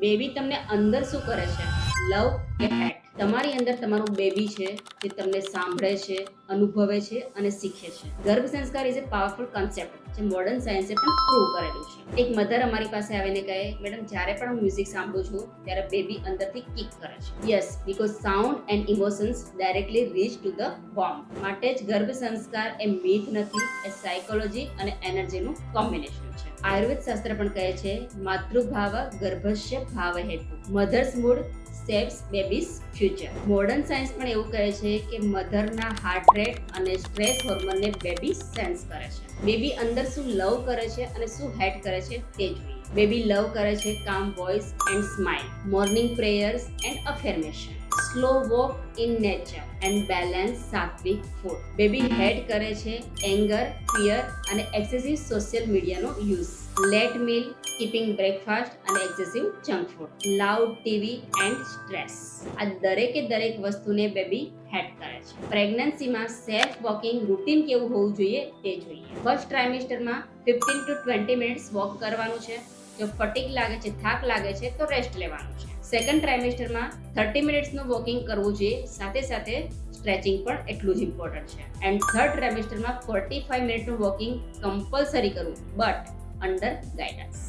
Baby તમને અંદર શું કરે છે? લવ કે હેટ? તમારી અંદર તમારું બેબી છે જે તમને સાંભળે છે, અનુભવે છે અને શીખે છે. ગર્ભ સંસ્કાર ઇઝ અ પાવરફુલ કન્સેપ્ટ જે મોડર્ન સાયન્સે પણ પ્રૂવ કરેલું છે. એક મધર અમારી પાસે આવીને કહે, મેડમ જ્યારે પણ હું મ્યુઝિક સાંભળું છું ત્યારે બેબી અંદરથી કિક કરે છે. Yes, because sound and emotions directly rich to the bomb. માટે જ ગર્ભ સંસ્કાર એ મીથ નથી, એ સાયકોલોજી અને એનર્જીનું કોમ્બિનેશન છે. આયુર્વેદ શાસ્ત્ર પણ કહે છે, માતૃભાવ ગર્ભસ્ય ભાવ હેતુ. Mother's mood shapes baby's future. Modern science પણ એવું કહે છે કે મધરના હાર્ટ રેટ અને સ્ટ્રેસ હોર્મોનને બેબી સેન્સ કરે છે. બેબી અંદર શું લવ કરે છે અને શું હેટ કરે છે તે જોઈએ. બેબી લવ કરે છે કામ voice and smile, morning prayers and affirmation, slow walk in nature and balance sattvic food. Baby hate કરે છે એંગર, ફિયર અને એક્સેસિવ સોશિયલ મીડિયાનો use, late meal, skipping breakfast અને excessive junk food, loud TV and stress. આ દરેકે દરેક વસ્તુને baby hate કરે છે. પ્રેગ્નન્સીમાં સેફ વોકિંગ રૂટીન કેવું હોવું જોઈએ તે જોઈએ. ફર્સ્ટ ટ્રાઇમેસ્ટરમાં 15 to 20 મિનિટ્સ વોક કરવાનું છે. જો ફટીગ લાગે છે, થાક લાગે છે તો રેસ્ટ લેવાનું છે. સેકન્ડ ટ્રાઇમેસ્ટરમાં 30 મિનિટ્સનું વોકિંગ કરવું જોઈએ, સાથે સાથે સ્ટ્રેચિંગ પણ એટલું જ ઇમ્પોર્ટન્ટ છે. એન્ડ થર્ડ ટ્રાઇમેસ્ટરમાં 45 મિનિટનું વોકિંગ કમ્પલસરી કરવું, બટ અંડર ગાઈડન્સ.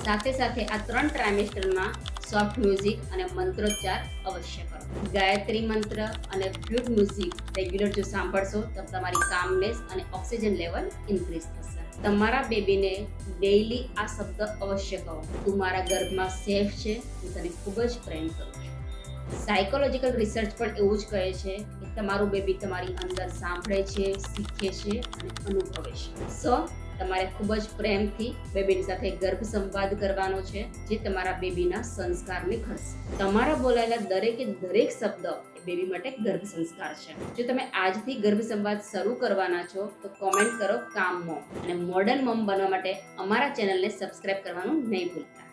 સાથે સાથે આ 3 ટ્રાઇમેસ્ટરમાં સોફ્ટ મ્યુઝિક અને મંત્રોચ્ચાર અવશ્ય કરો. ગાયત્રી મંત્ર અને ફ્લૂટ મ્યુઝિક રેગ્યુલર જો સાંભળશો તો તમારી કામનેસ અને ઓક્સિજન લેવલ ઇન્ક્રીઝ થશે. તમારા બેબીને ડેઈલી આ શબ્દ અવશ્ય કહો, તું મારા ગર્ભમાં સેફ છે, હું તને ખૂબ જ પ્રેમ કરું છું. સાયકોલોજીકલ રિસર્ચ પણ એવું જ કહે છે કે તમારું બેબી તમારી અંદર સાંભળે છે, શીખે છે અને અનુભવે છે. સો તમારે ખૂબ જ પ્રેમથી બેબીની સાથે ગર્ભ સંવાદ કરવાનો છે જે તમારા બેબીના સંસ્કારને ઘડશે. તમારા બોલાયેલા દરેકે દરેક શબ્દ એ બેબી માટે ગર્ભ સંસ્કાર છે. જો તમે આજથી ગર્ભ સંવાદ શરૂ કરવાના છો તો કોમેન્ટ કરો કામ મોમ, અને મોડર્ન મોમ બનવા માટે અમારા ચેનલને સબસ્ક્રાઇબ કરવાનું નહીં ભૂલતા.